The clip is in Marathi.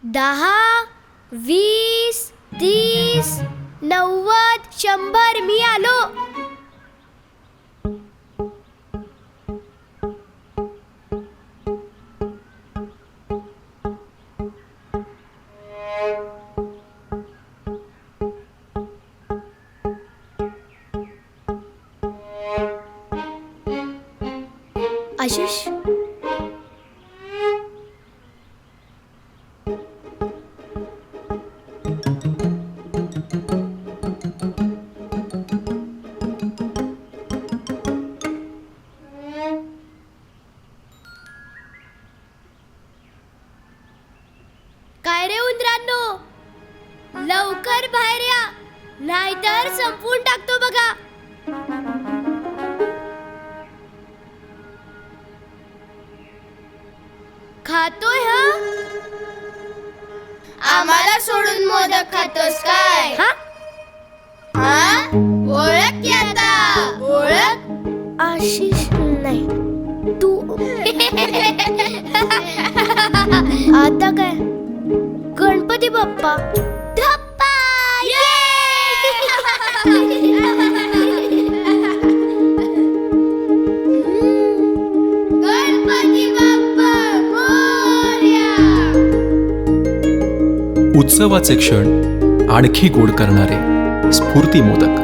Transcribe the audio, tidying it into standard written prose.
10, 20, 30, 90, 100 मी आलो. आशिष, काय रे उंदरांनो, लवकर बाहेर या, नाहीतर संपवून टाकतो बघा. खातोय हा? आम्हाला सोडून मोदक खातोस काय? हा? हा? ओळख की आता, ओळख. आशिष नाही, तू. आता काय? गणपती बाप्पा. धप्पा! गणपती बाप्पा मोरया. उत्सवाचे क्षण आणखी गोड करणारे स्फूर्ती मोदक.